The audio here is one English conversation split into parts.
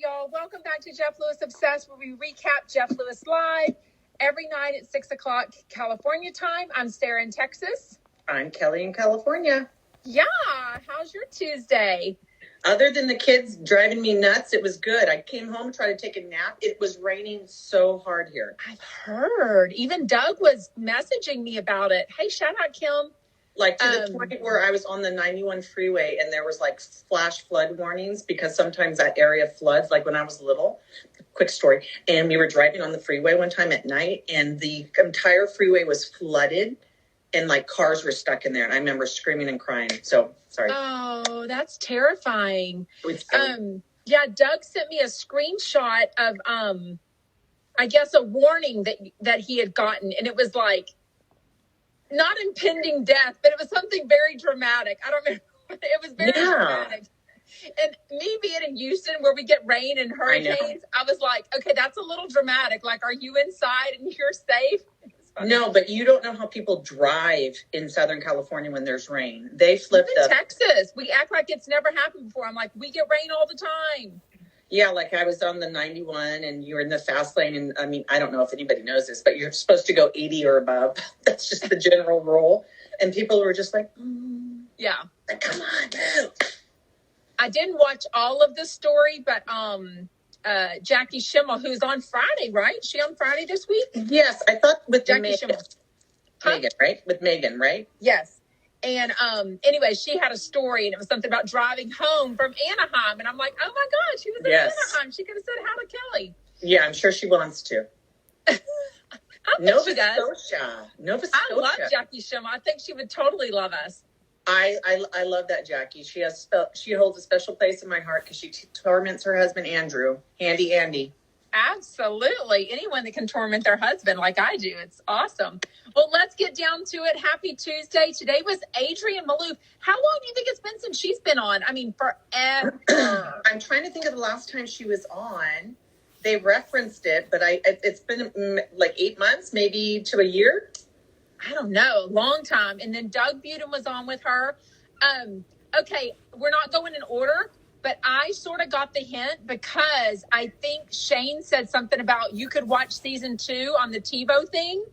y'all? Welcome back to Jeff Lewis Obsessed, where we recap Jeff Lewis Live every night at 6 o'clock California time. I'm Sarah in Texas. I'm Kelly in California. Yeah, how's your Tuesday? Other than the kids driving me nuts, it was good. I came home, tried to take a nap. It was raining so hard here. I've heard. Even Doug was messaging me about it. Hey, shout out, Kim. Like to the point where I was on the 91 freeway and there was like flash flood warnings because sometimes that area floods, like when I was little. Quick story. And we were driving on the freeway one time at night and the entire freeway was flooded and like cars were stuck in there. And I remember screaming and crying. So sorry. Oh, that's terrifying. Yeah, Doug sent me a screenshot of I guess a warning that he had gotten, and it was like not impending death, but it was something very dramatic. I don't remember. It was very dramatic. And me being in Houston where we get rain and hurricanes, I was like, okay, that's a little dramatic. Like, are you inside and you're safe? No, but you don't know how people drive in Southern California when there's rain. They flip in Texas. We act like it's never happened before. I'm like, we get rain all the time. Yeah, like I was on the 91 and you were in the fast lane. And I mean, I don't know if anybody knows this, but you're supposed to go 80 or above. That's just the general rule. And people were just like, yeah, like, come on, move. I didn't watch all of the story, but Jackie Schimmel, who's on Friday, right? Is she on Friday this week? Yes, I thought with Jackie Schimmel. Megan, right? With Megan, right? Yes. And anyway, she had a story, and it was something about driving home from Anaheim. And I'm like, oh, my God, she was in Anaheim. She could have said hi to Kelly. Yeah, I'm sure she wants to. Nova Scotia. I love Jackie Schimmel. I think she would totally love us. I love that Jackie. She holds a special place in my heart because she torments her husband, Andrew. Handy Andy. Absolutely. Anyone that can torment their husband like I do. It's awesome. Well, let's get down to it. Happy Tuesday. Today was Adrienne Maloof. How long do you think it's been since she's been on? I mean, forever. I'm trying to think of the last time she was on. They referenced it, but it's been like 8 months, maybe to a year. I don't know. Long time. And then Doug Budin was on with her. Okay, we're not going in order. But I sort of got the hint because I think Shane said something about you could watch season 2 on the TiVo thing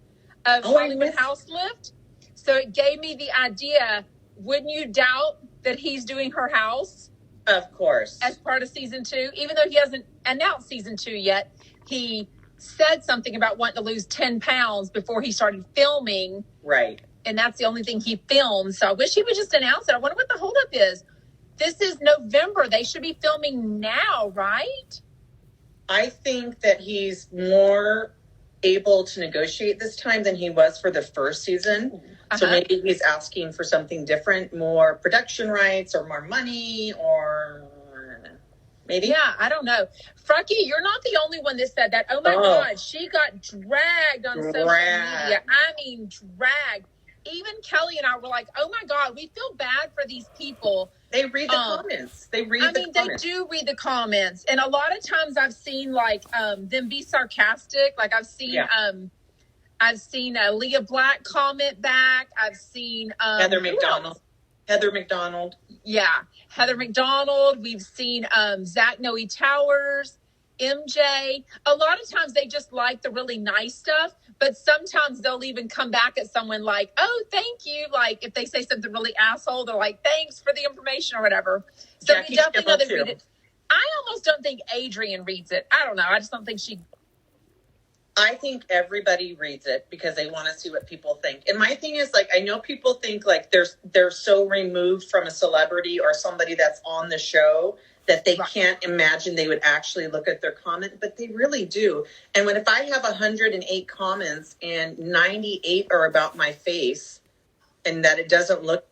of Hollywood House Lift. So it gave me the idea, wouldn't you doubt that he's doing her house? Of course. As part of season 2. Even though he hasn't announced season 2 yet, he said something about wanting to lose 10 pounds before he started filming. Right. And that's the only thing he filmed. So I wish he would just announce it. I wonder what the holdup is. This is November. They should be filming now, right? I think that he's more able to negotiate this time than he was for the first season. So maybe he's asking for something different, more production rights or more money or maybe. Yeah, I don't know. Frucky, you're not the only one that said that. Oh, my God. She got dragged on social media. I mean, dragged. Even Kelly and I were like, oh, my God, we feel bad for these people. They read the comments. They do read the comments. And a lot of times I've seen like them be sarcastic. Like I've seen Leah Black comment back. I've seen Heather McDonald. Yeah. Heather McDonald. We've seen Zach Noe Towers, MJ. A lot of times they just like the really nice stuff. But sometimes they'll even come back at someone like, oh, thank you. Like if they say something really asshole, they're like, thanks for the information or whatever. So we definitely know they read it. I almost don't think Adrienne reads it. I don't know. I just don't think she. I think everybody reads it because they want to see what people think. And my thing is like, I know people think like they're so removed from a celebrity or somebody that's on the show that they can't imagine they would actually look at their comment, but they really do. And if I have 108 comments and 98 are about my face and that it doesn't look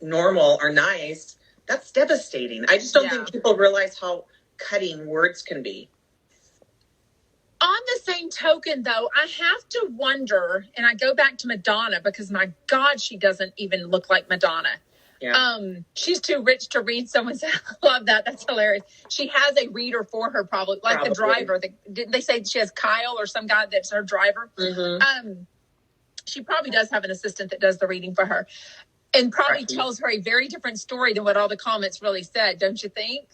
normal or nice, that's devastating. I just don't think people realize how cutting words can be. On the same token, though, I have to wonder, and I go back to Madonna because, my God, she doesn't even look like Madonna. Yeah. She's too rich to read someone's. I love that. That's hilarious. She has a reader for her, probably the driver. Didn't they say she has Kyle or some guy that's her driver? Mm-hmm. She probably does have an assistant that does the reading for her, and probably tells her a very different story than what all the comments really said. Don't you think?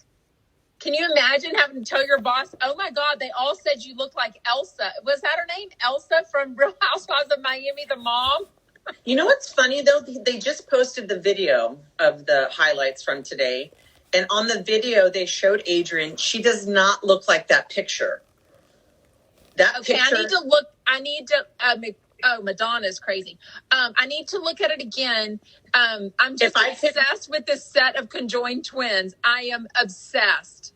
Can you imagine having to tell your boss, oh my God, they all said you look like Elsa. Was that her name? Elsa from Real Housewives of Miami, the mom? You know what's funny, though? They just posted the video of the highlights from today. And on the video, they showed Adrienne. She does not look like that picture. That picture. I need to, Madonna's crazy. I need to look at it again. I'm just obsessed with this set of conjoined twins. I am obsessed.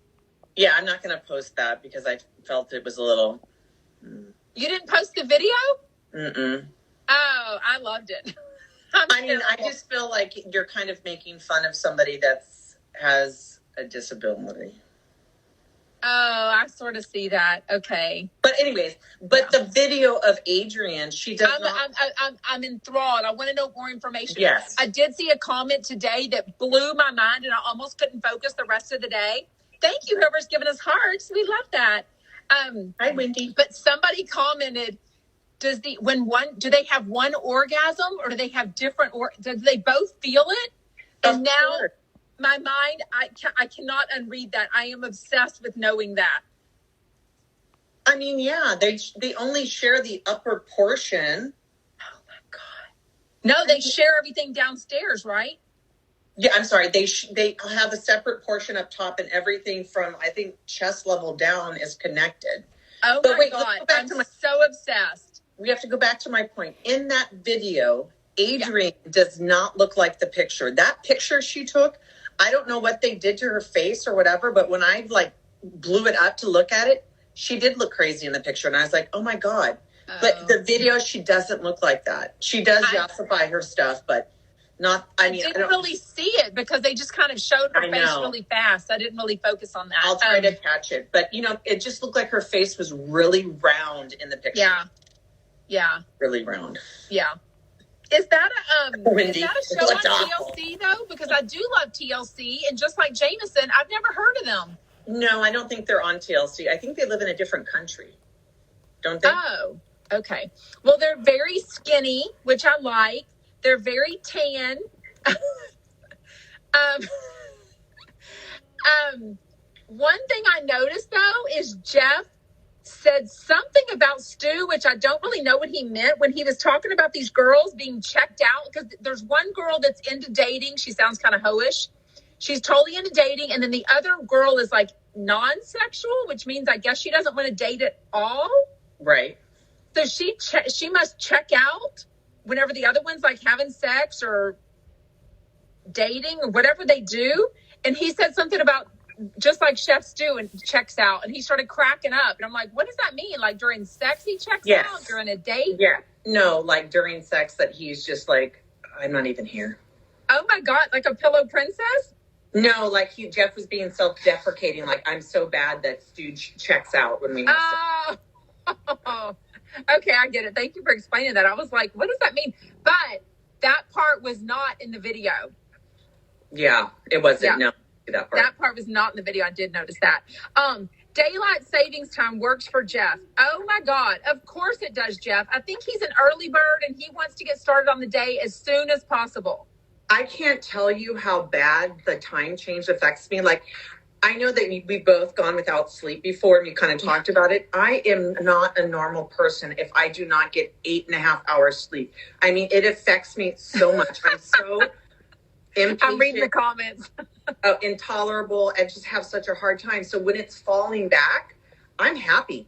Yeah, I'm not going to post that because I felt it was a little. You didn't post the video? Mm-mm. Oh, I loved it. I just feel like you're kind of making fun of somebody that has a disability. Oh, I sort of see that. Okay. But anyways, the video of Adrienne, she does I'm enthralled. I want to know more information. Yes. I did see a comment today that blew my mind and I almost couldn't focus the rest of the day. Thank you, whoever's given us hearts. We love that. Hi, Wendy. But somebody commented, do they have one orgasm or do they have different, do they both feel it? And now my mind, I cannot unread that. I am obsessed with knowing that. I mean, yeah, they only share the upper portion. Oh my God. No, they share everything downstairs, right? Yeah, I'm sorry. They have a separate portion up top and everything from, I think, chest level down is connected. Oh my God. I'm so obsessed. We have to go back to my point. In that video, Adrienne does not look like the picture. That picture she took, I don't know what they did to her face or whatever, but when I blew it up to look at it, she did look crazy in the picture. And I was like, oh my God. Oh. But the video, she doesn't look like that. She does yassify her stuff, but not, I didn't really see it because they just kind of showed her face really fast. I didn't really focus on that. I'll try to catch it. But, it just looked like her face was really round in the picture. Yeah. Yeah. Really round. Yeah. Is that a show on TLC though? Because I do love TLC, and just like Jameson, I've never heard of them. No, I don't think they're on TLC. I think they live in a different country. Don't they? Oh, okay. Well, they're very skinny, which I like. They're very tan. One thing I noticed though is Jeff said something about Stu, which I don't really know what he meant when he was talking about these girls being checked out. Because there's one girl that's into dating. She sounds kind of hoish. She's totally into dating. And then the other girl is like non-sexual, which means I guess she doesn't want to date at all. Right. So she must check out whenever the other one's like having sex or dating or whatever they do. And he said something about just like Chef Stu and checks out, and he started cracking up. And I'm like, what does that mean? Like during sex he checks out? During a date? Yeah. No, like during sex that he's just like, I'm not even here. Oh my God, like a pillow princess? No, like Jeff was being self-deprecating, like I'm so bad that Stu checks out when we have sex. Okay, I get it. Thank you for explaining that. I was like, what does that mean? But that part was not in the video. Yeah, it wasn't. Yeah. No. That part was not in the video. I did notice that. Daylight savings time works for Jeff. Oh my God. Of course it does, Jeff. I think he's an early bird and he wants to get started on the day as soon as possible. I can't tell you how bad the time change affects me. Like, I know that we've both gone without sleep before and we kind of talked about it. I am not a normal person if I do not get 8.5 hours sleep. I mean, it affects me so much. I'm so impatient. I'm reading the comments. Intolerable, and just have such a hard time. So when it's falling back, I'm happy.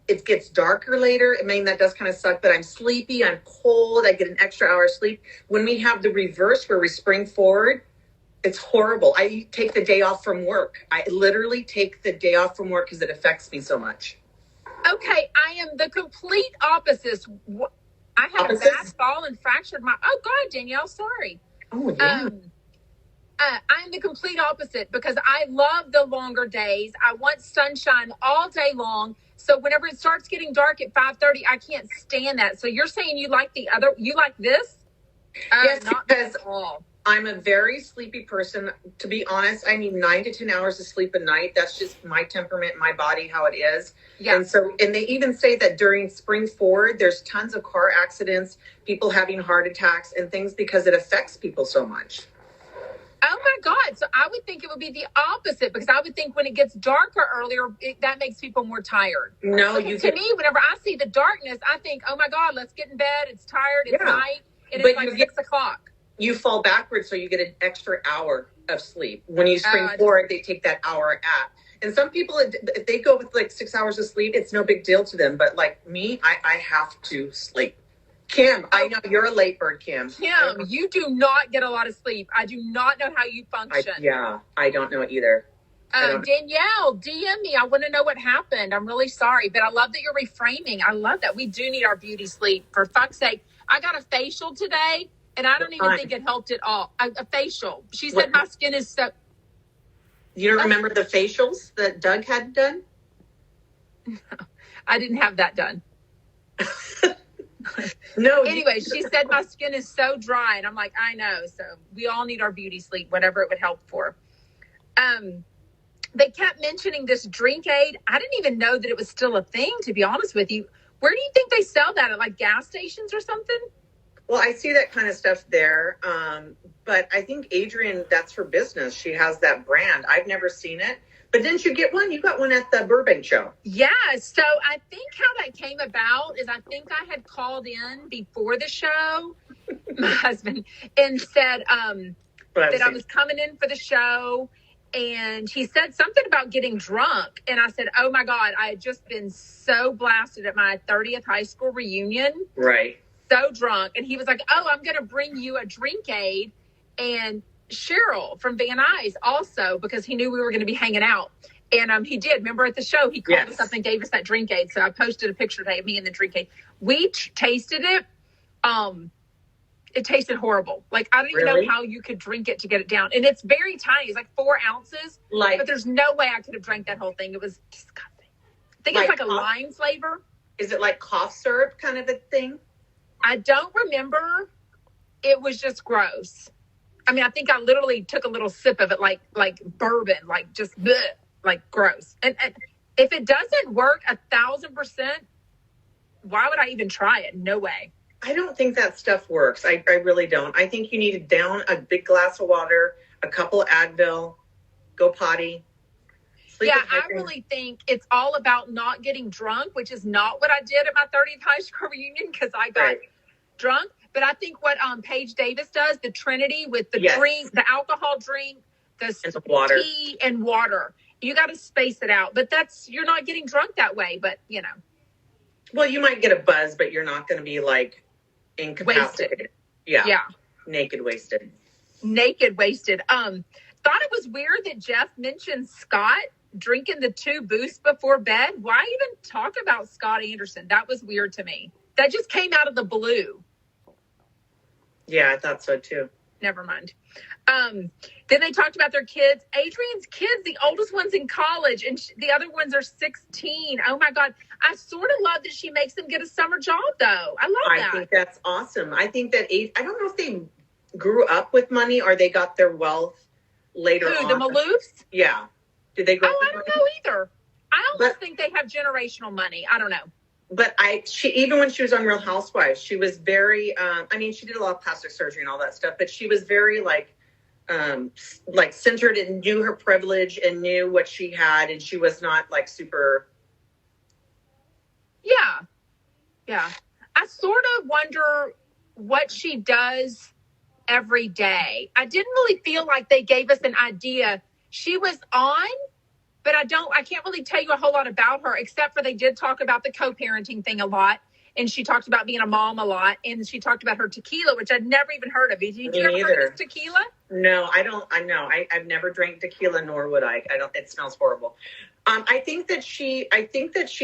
It gets darker later. I mean, that does kind of suck, but I'm sleepy. I'm cold. I get an extra hour of sleep. When we have the reverse where we spring forward, it's horrible. I take the day off from work. I literally take the day off from work because it affects me so much. Okay, I am the complete opposite. I had a bad fall and fractured my... Oh, God, Danielle, sorry. Oh, yeah. I'm the complete opposite because I love the longer days. I want sunshine all day long. So whenever it starts getting dark at 5:30, I can't stand that. So you're saying you like this? Yes, not because at all. I'm a very sleepy person. To be honest, I need 9 to 10 hours of sleep a night. That's just my temperament, my body, how it is. Yeah. And they even say that during spring forward, there's tons of car accidents, people having heart attacks and things because it affects people so much. Oh my God. So I would think it would be the opposite, because I would think when it gets darker earlier, that makes people more tired. No, me, whenever I see the darkness, I think, oh my God, let's get in bed. It's tired. It's night. And it's like 6 o'clock. You fall backwards, so you get an extra hour of sleep. When you spring forward, they take that hour out. And some people, if they go with like 6 hours of sleep, it's no big deal to them. But like me, I have to sleep. Kim, I know you're a late bird, Kim. Kim, you do not get a lot of sleep. I do not know how you function. I don't know either. Danielle, DM me. I want to know what happened. I'm really sorry, but I love that you're reframing. I love that. We do need our beauty sleep. For fuck's sake, I got a facial today, and I don't even think it helped at all. A facial. She said my skin is so... You don't remember the facials that Doug had done? No, I didn't have that done. No. Anyway, she said my skin is so dry, and I'm like, I know. So we all need our beauty sleep, whatever it would help for. They kept mentioning this drink aid. I didn't even know that it was still a thing, to be honest with you. Where do you think they sell that? At like gas stations or something? Well, I see that kind of stuff there. But I think Adrienne, that's her business. She has that brand. I've never seen it. But didn't you get one? You got one at the Burbank show. Yeah. So I think how that came about is I think I had called in before the show, my husband, and said that I was coming in for the show. And he said something about getting drunk. And I said, oh my God, I had just been so blasted at my 30th high school reunion. Right. So drunk. And he was like, oh, I'm going to bring you a drink aid. And Cheryl from Van Nuys also, because he knew we were going to be hanging out. And he did. Remember at the show, he called us up and gave us that drink aid. So I posted a picture today of me and the drink aid. We tasted it. It tasted horrible. Like, I don't even know how you could drink it to get it down. And it's very tiny. It's like 4 ounces. But there's no way I could have drank that whole thing. It was disgusting. I think it's like a lime flavor. Is it like cough syrup kind of a thing? I don't remember. It was just gross. I mean, I think I literally took a little sip of it like bourbon, like just bleh, like gross. And if it doesn't work 1,000%, why would I even try it? No way. I don't think that stuff works. I really don't. I think you need to down a big glass of water, a couple of Advil, go potty. I really think it's all about not getting drunk, which is not what I did at my 30th high school reunion, because I got drunk. But I think what Paige Davis does, the Trinity with the drink, the alcohol drink, the water. Tea and water. You got to space it out. But you're not getting drunk that way. But, you know. Well, you might get a buzz, but you're not going to be like incapacitated. Wasted. Yeah. Naked wasted. Thought it was weird that Jeff mentioned Scott drinking the 2 boosts before bed. Why even talk about Scott Anderson? That was weird to me. That just came out of the blue. Yeah, I thought so too. Never mind. Then they talked about their kids. Adrienne's kids, the oldest one's in college, and the other ones are 16. Oh my God. I sort of love that she makes them get a summer job, though. I love that. I think that's awesome. I think that I don't know if they grew up with money or they got their wealth later on. The Maloofs? Yeah. Did they grow up with money? I don't know either. I almost think they have generational money. I don't know. But she even when she was on Real Housewives, she was very, she did a lot of plastic surgery and all that stuff, but she was very like centered and knew her privilege and knew what she had. And she was not like super. Yeah. I sort of wonder what she does every day. I didn't really feel like they gave us an idea. She was on, but I can't really tell you a whole lot about her, except for they did talk about the co-parenting thing a lot. And she talked about being a mom a lot. And she talked about her tequila, which I'd never even heard of. Did you ever heard of tequila? No, I don't. I know. I've never drank tequila, nor would I. I don't. It smells horrible. I think that she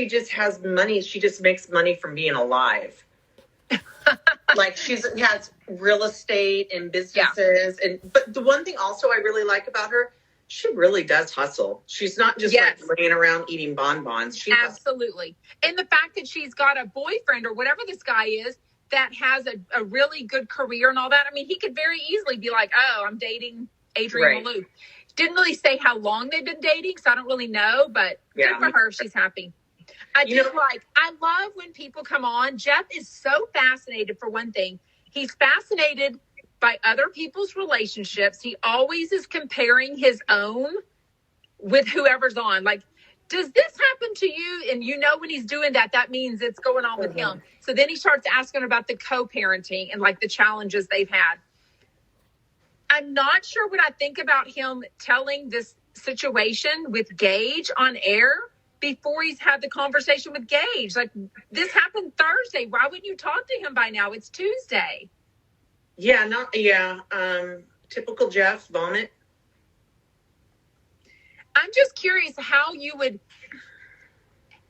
just has money. She just makes money from being alive. Like she has real estate and businesses. But the one thing also I really like about her, she really does hustle. She's not just like laying around eating bonbons. Absolutely. And the fact that she's got a boyfriend or whatever this guy is that has a really good career and all that. I mean, he could very easily be like, oh, I'm dating Adrienne Maloof. Didn't really say how long they've been dating, so I don't really know, but good for her. She's happy. I love when people come on. Jeff is so fascinated, for one thing. He's fascinated by other people's relationships. He always is comparing his own with whoever's on. Like, does this happen to you? And you know, when he's doing that, that means it's going on with him. So then he starts asking about the co-parenting and like the challenges they've had. I'm not sure what I think about him telling this situation with Gage on air before he's had the conversation with Gage. Like, this happened Thursday. Why wouldn't you talk to him by now? It's Tuesday. Typical Jeff, vomit. I'm just curious how you would,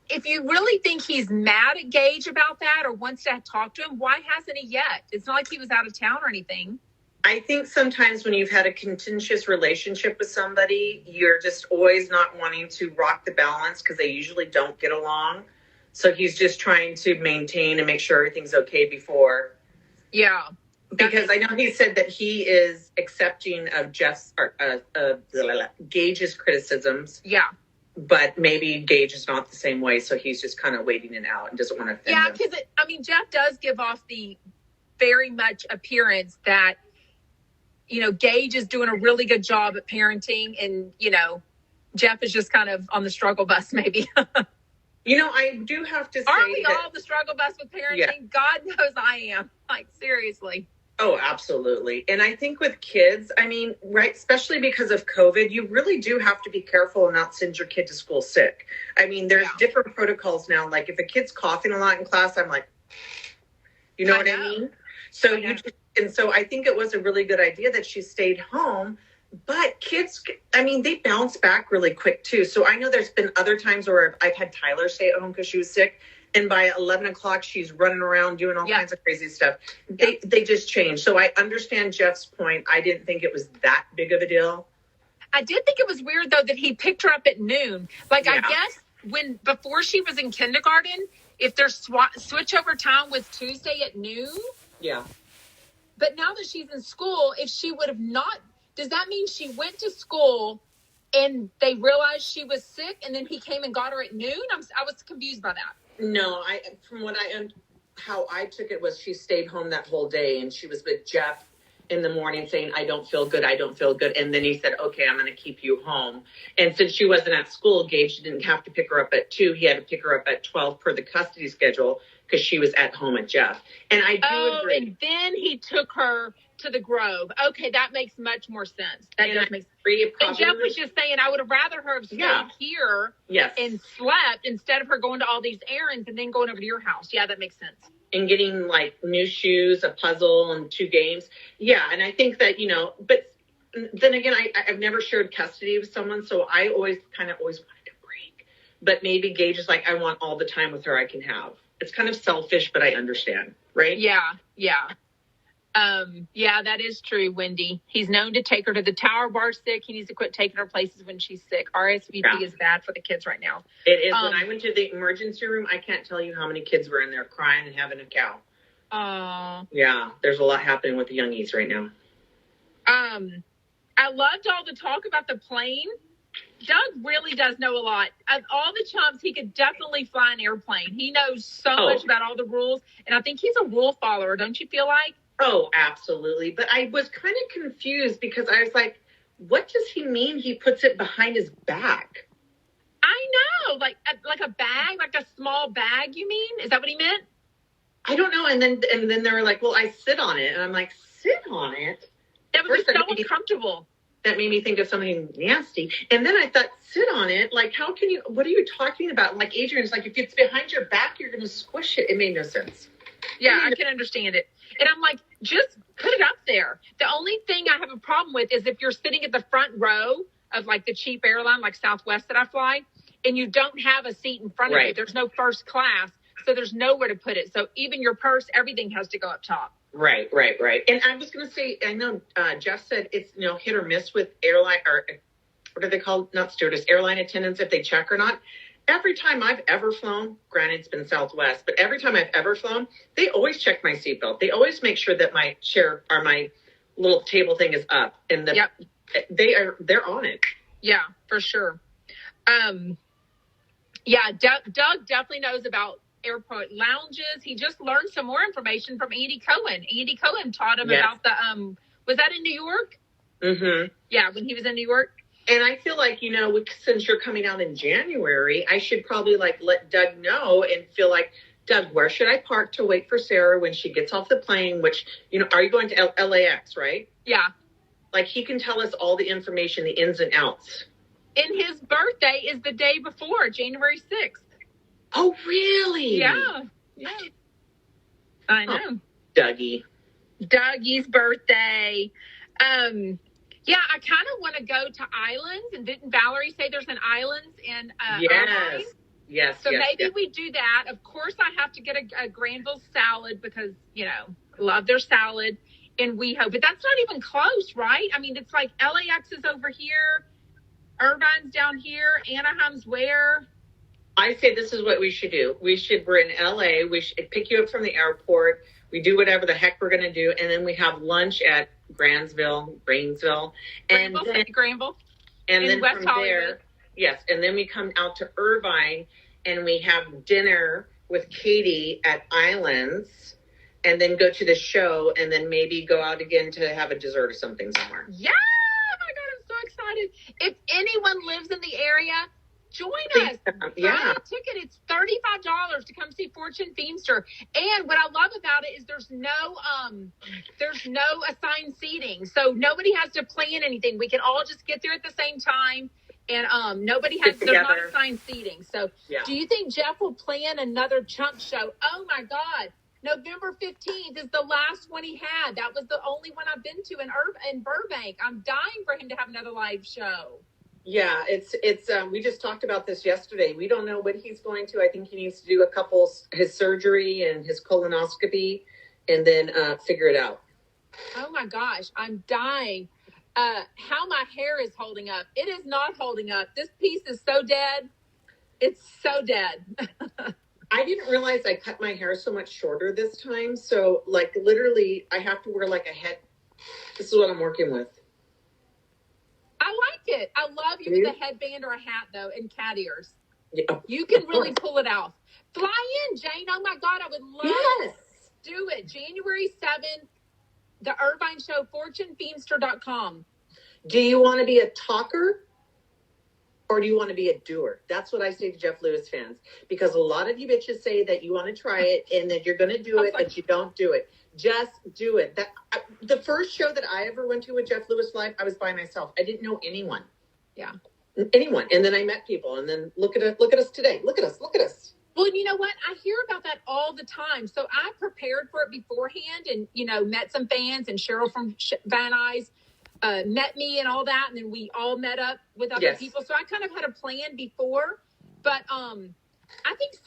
if you really think he's mad at Gage about that or wants to talk to him, why hasn't he yet? It's not like he was out of town or anything. I think sometimes when you've had a contentious relationship with somebody, you're just always not wanting to rock the balance because they usually don't get along. So he's just trying to maintain and make sure everything's okay before. Yeah. Because I know he said that he is accepting of Jeff's or Gage's criticisms. Yeah. But maybe Gage is not the same way, so he's just kind of waiting it out and doesn't want to offend him. Yeah, because, Jeff does give off the very much appearance that, Gage is doing a really good job at parenting and, Jeff is just kind of on the struggle bus maybe. I do have to say Aren't we all the struggle bus with parenting? Yeah. God knows I am. Like, seriously. Oh, absolutely. And I think with kids, right, especially because of COVID, you really do have to be careful and not send your kid to school sick. There's different protocols now. Like if a kid's coughing a lot in class, I'm like, you know what I mean? So so I think it was a really good idea that she stayed home. But kids, they bounce back really quick too. So I know there's been other times where I've had Tyler stay at home because she was sick. And by 11 o'clock, she's running around doing all kinds of crazy stuff. They just changed. So I understand Jeff's point. I didn't think it was that big of a deal. I did think it was weird, though, that he picked her up at noon. Like, I guess before she was in kindergarten, if their switchover time was Tuesday at noon. Yeah. But now that she's in school, if she would have not, does that mean she went to school and they realized she was sick and then he came and got her at noon? I was confused by that. No, how I took it was she stayed home that whole day and she was with Jeff in the morning saying, I don't feel good. And then he said, okay, I'm going to keep you home. And since she wasn't at school, Gage didn't have to pick her up at 2. He had to pick her up at 12 per the custody schedule because she was at home at Jeff. And I do agree. And then he took her to the Grove. Okay, that makes much more sense. That does make sense. And Jeff was just saying, I would have rather her have stayed here and slept instead of her going to all these errands and then going over to your house. Yeah, that makes sense. And getting like new shoes, a puzzle, and 2 games. Yeah, and I think that, but then again, I've never shared custody with someone, so I always wanted to break. But maybe Gage is like, I want all the time with her I can have. It's kind of selfish, but I understand, right? Yeah. That is true, Wendy. He's known to take her to the Tower Bar sick. He needs to quit taking her places when she's sick. RSVP is bad for the kids right now. It is. When I went to the emergency room, I can't tell you how many kids were in there crying and having a cow. Yeah, there's a lot happening with the youngies right now. I loved all the talk about the plane. Doug really does know a lot. Of all the chumps, he could definitely fly an airplane. He knows so much about all the rules, and I think he's a rule follower, don't you feel like? Oh, absolutely. But I was kind of confused because I was like, what does he mean he puts it behind his back? I know, like a bag, like a small bag, you mean? Is that what he meant? I don't know. And then they were like, well, I sit on it. And I'm like, sit on it? That would be so uncomfortable. That made me think of something nasty. And then I thought, sit on it? Like, what are you talking about? Like, Adrienne's like, if it's behind your back, you're going to squish it. It made no sense. Yeah, I can understand it. And I'm like, just put it up there. The only thing I have a problem with is if you're sitting at the front row of like the cheap airline, like Southwest that I fly, and you don't have a seat in front of you. There's no first class, so there's nowhere to put it. So even your purse, everything has to go up top. Right. And I was going to say, I know Jeff said it's, hit or miss with airline, or what are they called? Not stewardess, airline attendants, if they check or not. Every time I've ever flown, granted it's been Southwest, but every time I've ever flown, they always check my seatbelt. They always make sure that my chair or my little table thing is up, and they're on it. Yeah, for sure. Doug definitely knows about airport lounges. He just learned some more information from Andy Cohen. Andy Cohen taught him about the, was that in New York? Mm-hmm. Yeah, when he was in New York. And I feel like, since you're coming out in January, I should probably let Doug know and feel like, Doug, where should I park to wait for Sarah when she gets off the plane? Which, are you going to LAX, right? Yeah. Like, he can tell us all the information, the ins and outs. And his birthday is the day before, January 6th. Oh, really? Yeah. Yeah. I know. Oh, Dougie's birthday. Yeah, I kind of want to go to islands. And didn't Valerie say there's an islands in Irvine? Yes. So maybe we do that. Of course, I have to get a Granville salad because, love their salad in WeHo. But that's not even close, right? I mean, it's like LAX is over here. Irvine's down here. Anaheim's where? I say this is what we should do. We're in LA. We should pick you up from the airport. We do whatever the heck we're going to do. And then we have lunch at Granville. Granville. And then West from Hollywood. there, yes. And then we come out to Irvine and we have dinner with Katie at Islands and then go to the show and then maybe go out again to have a dessert or something somewhere. Yeah. Oh my God, I'm so excited. If anyone lives in the area, join us. Yeah. Buy a ticket. It's $35 to come see Fortune Feimster. And what I love about it is there's no assigned seating. So nobody has to plan anything. We can all just get there at the same time. And there's not assigned seating. So Do you think Jeff will plan another chunk show? Oh my God. November 15th is the last one he had. That was the only one I've been to in Burbank. I'm dying for him to have another live show. Yeah, it's we just talked about this yesterday. We don't know what he's going to. I think he needs to do his surgery and his colonoscopy and then figure it out. Oh my gosh, I'm dying. How my hair is holding up. It is not holding up. This piece is so dead. It's so dead. I didn't realize I cut my hair so much shorter this time. So literally I have to wear a head. This is what I'm working with. I like it. I love you with a headband or a hat, though, and cat ears. Yeah, you can really pull it off. Fly in, Jane. Oh, my God. I would love to do it. January 7th, the Irvine Show, fortunefeimster.com. Do you want to be a talker or do you want to be a doer? That's what I say to Jeff Lewis fans. Because a lot of you bitches say that you want to try it and that you're going to do it, but you don't do it. Just do it. The first show that I ever went to with Jeff Lewis Live, I was by myself. I didn't know anyone. Yeah. Anyone. And then I met people. And then look at us today. Look at us. Well, you know what? I hear about that all the time. So I prepared for it beforehand and, met some fans and Cheryl from Van Nuys met me and all that. And then we all met up with other people. So I kind of had a plan before. But I think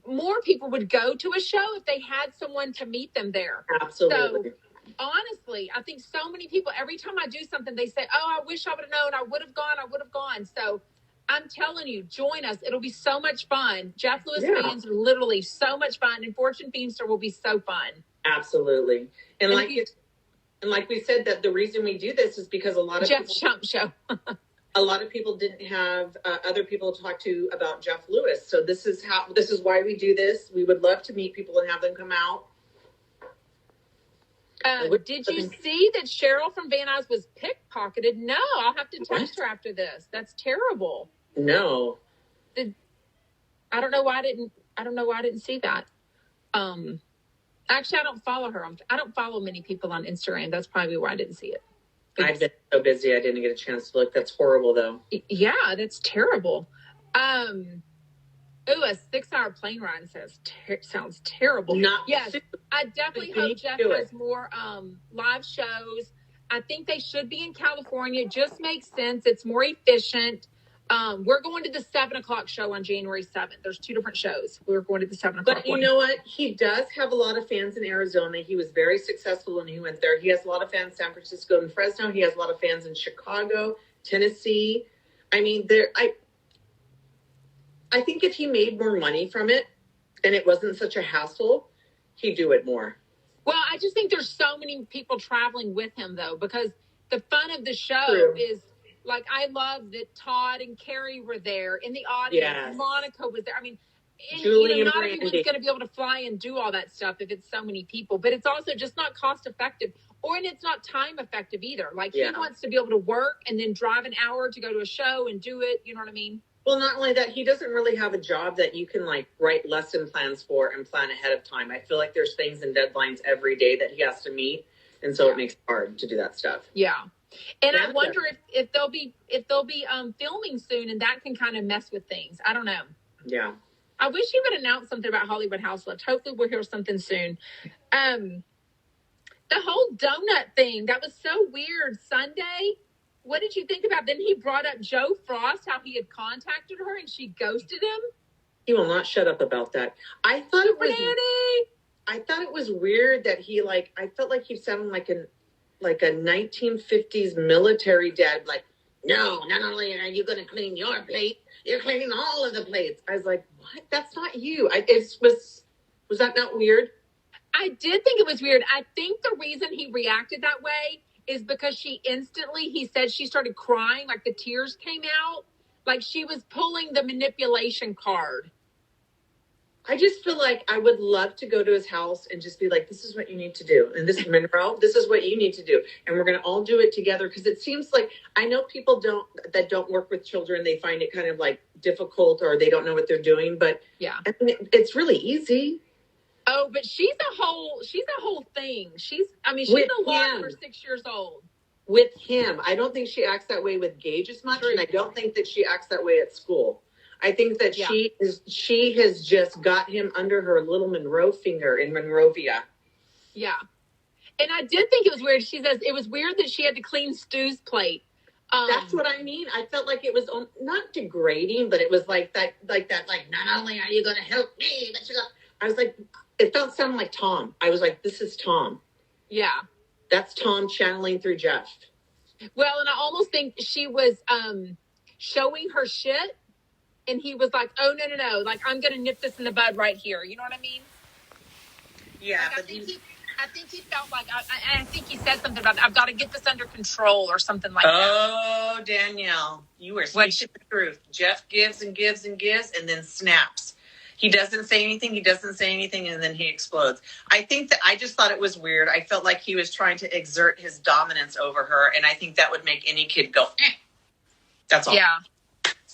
more people would go to a show if they had someone to meet them there. Absolutely. So, honestly, I think so many people, every time I do something, they say, oh, I wish I would have known. I would have gone. So I'm telling you, join us. It'll be so much fun. Jeff Lewis fans are literally so much fun. And Fortune Feimster will be so fun. Absolutely. And like we said, that the reason we do this is because a lot of Jeff's Chump Show. A lot of people didn't have other people to talk to about Jeff Lewis. So this is why we do this. We would love to meet people and have them come out. Did you see that Cheryl from Van Nuys was pickpocketed? No, I'll have to text her after this. That's terrible. No. I don't know why I didn't see that. Actually, I don't follow her. I don't follow many people on Instagram. That's probably why I didn't see it. I've been so busy, I didn't get a chance to look. That's horrible, though. Yeah, that's terrible. A 6-hour plane ride sounds terrible. Yes, I definitely hope Jeff has more live shows. I think they should be in California. It just makes sense. It's more efficient. We're going to the 7:00 show on January 7th. There's 2 different shows. We're going to the 7:00 But you know what? He does have a lot of fans in Arizona. He was very successful when he went there. He has a lot of fans in San Francisco and Fresno. He has a lot of fans in Chicago, Tennessee. I mean, I think if he made more money from it and it wasn't such a hassle, he'd do it more. Well, I just think there's so many people traveling with him, though, because the fun of the show is, I love that Todd and Carrie were there in the audience. Yes. Monica was there. I mean, And, Julie and not Brandy. everyone's going to be able to fly and do all that stuff if it's so many people. But it's also just not cost effective, and it's not time effective either. Like, he wants to be able to work and then drive an hour to go to a show and do it. You know what I mean? Well, not only that, he doesn't really have a job that you can, like, write lesson plans for and plan ahead of time. I feel like there's things and deadlines every day that he has to meet. And so it makes it hard to do that stuff. Yeah. And I wonder if they'll be filming soon, and that can kind of mess with things. I don't know. Yeah. I wish he would announce something about Hollywood Houselift. Hopefully we'll hear something soon. The whole donut thing, that was so weird Sunday. What did you think about? Then he brought up Joe Frost, how he had contacted her and she ghosted him. He will not shut up about that. I thought it was weird that he, like, I felt like he sounded like a 1950s military dad, like, no, not only are you going to clean your plate, you're cleaning all of the plates. I was like, what? That's not you. Was that not weird? I did think it was weird. I think the reason he reacted that way is because he said she started crying, like the tears came out, like she was pulling the manipulation card. I just feel like I would love to go to his house and just be like, this is what you need to do. And this is Monroe, this is what you need to do. And we're going to all do it together. Because it seems like, I know people that don't work with children, they find it kind of like difficult or they don't know what they're doing. But yeah, I mean, it's really easy. Oh, but she's a whole thing. She's a lot for 6 years old. With him. I don't think she acts that way with Gage as much. And I don't think that she acts that way at school. I think that she has just got him under her little Monroe finger in Monrovia. Yeah. And I did think it was weird. She says it was weird that she had to clean Stu's plate. That's what I mean. I felt like it was not degrading, but it was like that, not only are you going to help me, but I was like, it sounded like Tom. I was like, this is Tom. Yeah. That's Tom channeling through Jeff. Well, and I almost think she was showing her shit. And he was like, oh, no. Like, I'm going to nip this in the bud right here. You know what I mean? Yeah. Like, I think he felt like, I think he said something about, I've got to get this under control or something like that. Oh, Danielle, you were speaking the truth. Jeff gives and gives and gives and then snaps. He doesn't say anything, and then he explodes. I just thought it was weird. I felt like he was trying to exert his dominance over her, and I think that would make any kid go, eh. That's all. Yeah.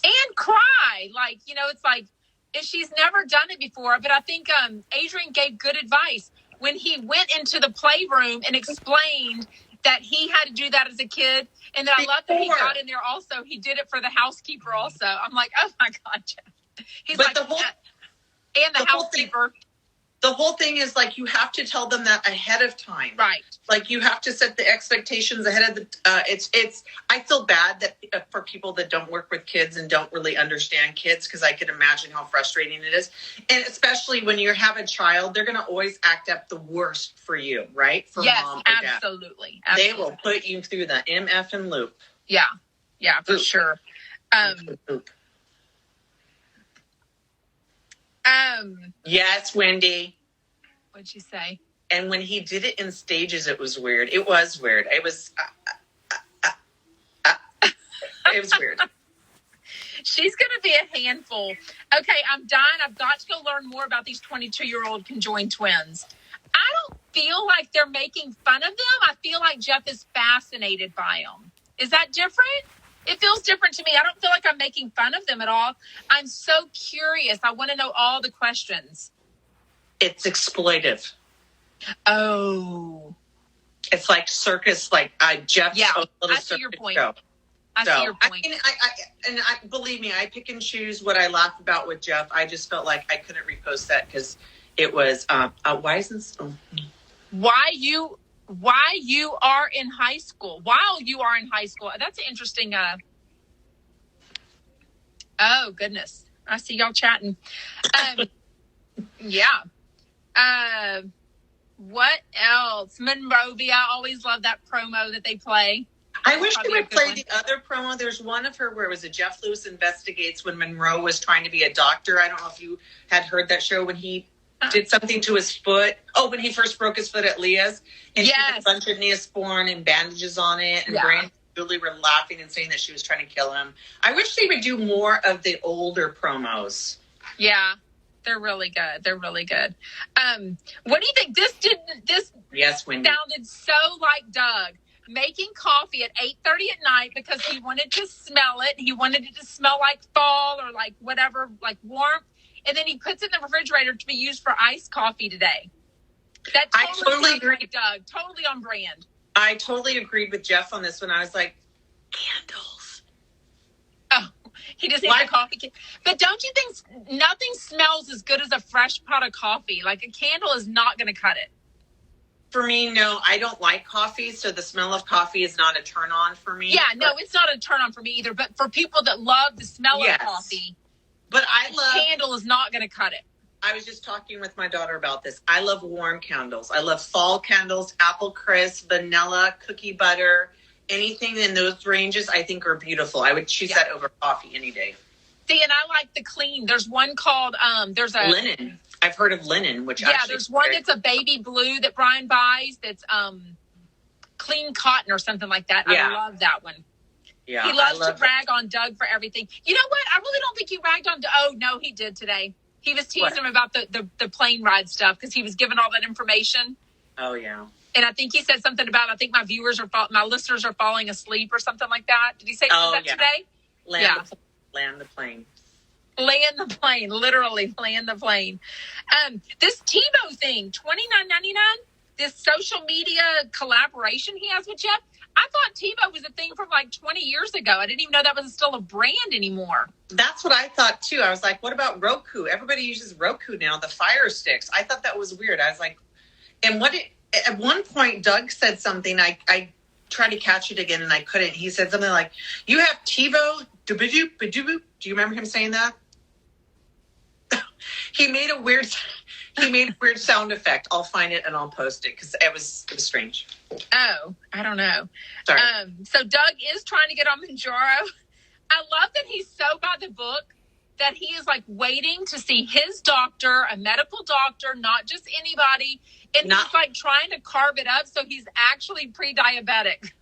And cry. Like, it's like, if she's never done it before, but I think Adrienne gave good advice when he went into the playroom and explained that he had to do that as a kid. And then I love that he got in there also. He did it for the housekeeper also. I'm like, oh my God, Jeff. He's but like, and the housekeeper. The whole thing is like, you have to tell them that ahead of time. Right. Like you have to set the expectations ahead of I feel bad that for people that don't work with kids and don't really understand kids, because I could imagine how frustrating it is. And especially when you have a child, they're going to always act up the worst for you, right? For mom or dad. Absolutely. They will put you through the MF and loop. Yeah. Yeah, for sure. Yes, Wendy. What'd you say? And when he did it in stages, it was weird. It was weird. It was, it was weird. She's going to be a handful. Okay, I'm done. I've got to go learn more about these 22-year-old conjoined twins. I don't feel like they're making fun of them. I feel like Jeff is fascinated by them. Is that different? It feels different to me. I don't feel like I'm making fun of them at all. I'm so curious. I want to know all the questions. It's exploitive. Oh. It's like circus, like Jeff's little I see your point. Show. I see your point. Believe me, I pick and choose what I laugh about with Jeff. I just felt like I couldn't repost that because it was, why isn't this? Oh. Why you are in high school. While you are in high school. That's an interesting, oh, goodness. I see y'all chatting. Yeah. What else? Monrovia. I always love that promo that they play. I wish they would play the other promo. There's one of her where it was a Jeff Lewis Investigates when Monroe was trying to be a doctor. I don't know if you had heard that show when he did something to his foot. Oh, when he first broke his foot at Leah's. And she had a bunch of Neosporin and bandages on it. And Brandy and Julie were laughing and saying that she was trying to kill him. I wish they would do more of the older promos. Yeah. They're really good. They're really good. What do you think? This Yes, Wendy. sounded so like Doug making coffee at 8:30 at night because he wanted to smell it. He wanted it to smell like fall or like whatever, like warmth. And then he puts it in the refrigerator to be used for iced coffee today. That totally agree, like Doug. Totally on brand. I totally agreed with Jeff on this one. I was like, candles. Oh, he just needs a coffee. But don't you think nothing smells as good as a fresh pot of coffee? Like a candle is not going to cut it. For me, no, I don't like coffee, so the smell of coffee is not a turn on for me. Yeah, no, it's not a turn on for me either. But for people that love the smell of coffee, but candle is not going to cut it. I was just talking with my daughter about this. I love warm candles. I love fall candles, apple crisp, vanilla, cookie butter, anything in those ranges I think are beautiful. I would choose that over coffee any day. See, and I like the clean. There's one called, there's a... Linen. I've heard of linen, which there's one that's a baby blue that Brian buys that's clean cotton or something like that. Yeah. I love that one. Yeah, he loves to rag on Doug for everything. You know what? I really don't think he ragged on Doug. Oh, no, he did today. He was teasing him about the plane ride stuff because he was giving all that information. Oh, yeah. And I think he said something about, I think my listeners are falling asleep or something like that. Did he say today? Land the plane. Land the plane, literally land the plane. This TiVo thing, $29.99, this social media collaboration he has with Jeff. I thought TiVo was a thing from like 20 years ago. I didn't even know that was still a brand anymore. That's what I thought too. I was like, what about Roku? Everybody uses Roku now, the Fire Sticks. I thought that was weird. I was like, at one point Doug said something. I tried to catch it again and I couldn't. He said something like, you have TiVo? Do you remember him saying that? He made a weird sound effect. I'll find it and I'll post it because it was strange. Oh, I don't know. Sorry. So Doug is trying to get on Manjaro. I love that he's so by the book that he is like waiting to see his doctor, a medical doctor, not just anybody. And he's like trying to carve it up so he's actually pre-diabetic.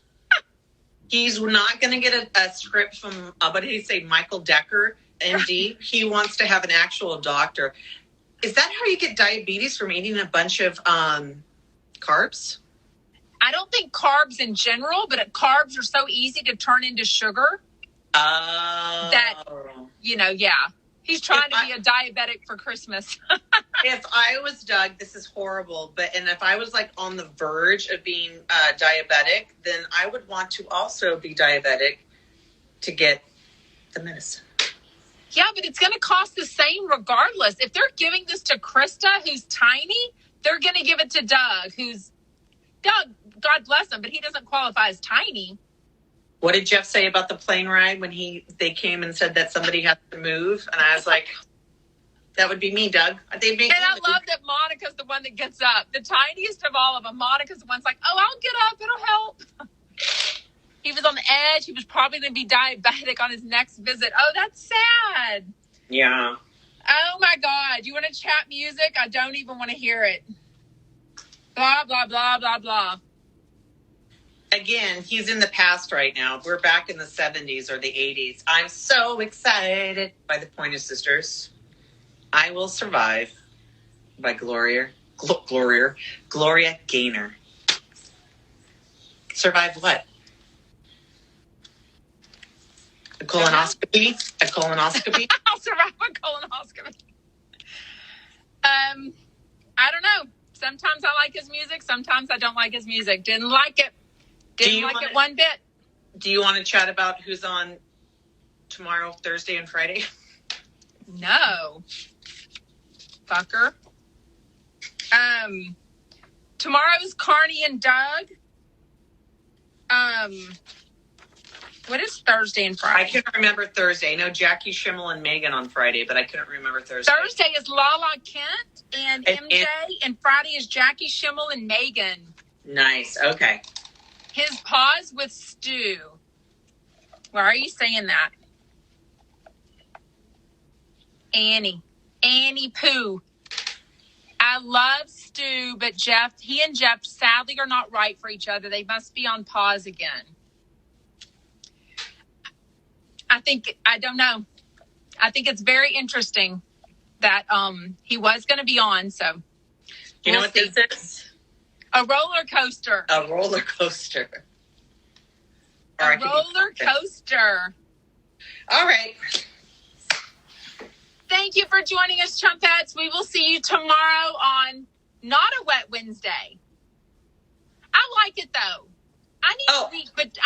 He's not going to get a script from, what did he say, Michael Decker, MD? He wants to have an actual doctor. Is that how you get diabetes, from eating a bunch of carbs? I don't think carbs in general, but carbs are so easy to turn into sugar. That, he's trying to be a diabetic for Christmas. If I was Doug, this is horrible, and if I was like on the verge of being diabetic, then I would want to also be diabetic to get the medicine. Yeah, but it's going to cost the same regardless. If they're giving this to Krista, who's tiny, they're going to give it to Doug, Doug, God bless him, but he doesn't qualify as tiny. What did Jeff say about the plane ride when they came and said that somebody had to move? And I was like, that would be me, Doug. And I love that Monica's the one that gets up. The tiniest of all of them. Monica's the one's like, oh, I'll get up. It'll help. He was on the edge. He was probably going to be diabetic on his next visit. Oh, that's sad. Yeah. Oh, my God. You want to chat music? I don't even want to hear it. Blah, blah, blah, blah, blah. Again, he's in the past right now. We're back in the 70s or the 80s. I'm so excited by the Pointer Sisters. I Will Survive by Gloria Gaynor. Survive what? A colonoscopy? I'll survive a colonoscopy. I don't know. Sometimes I like his music. Sometimes I don't like his music. Didn't like it. Didn't like it one bit. Do you want to chat about who's on tomorrow, Thursday, and Friday? No. Fucker. Tomorrow is Carney and Doug. What is Thursday and Friday? I can't remember Thursday. I know Jackie Schimmel and Megan on Friday, but I couldn't remember Thursday. Thursday is Lala Kent and MJ, and Friday is Jackie Schimmel and Megan. Nice. Okay. His Paws with Stu. Why are you saying that? Annie Pooh. I love Stu, but he and Jeff sadly are not right for each other. They must be on pause again. I don't know. I think it's very interesting. that he was going to be on. So You know what this is? A roller coaster. A roller coaster. A roller coaster. All right. Thank you for joining us, Chumpettes. We will see you tomorrow on Not a Wet Wednesday. I like it though. I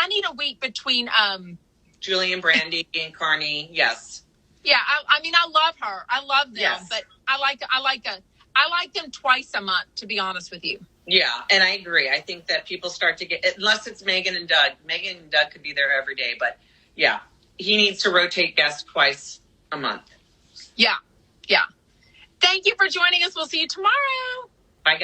need a week between Julie and Brandy and Carney. Yes. Yeah, I mean I love her. I love them, Yes. but I like them twice a month, to be honest with you. Yeah, and I agree. I think that people start to get, unless it's Megan and Doug. Megan and Doug could be there every day, but yeah, he needs to rotate guests twice a month. Yeah. Thank you for joining us. We'll see you tomorrow.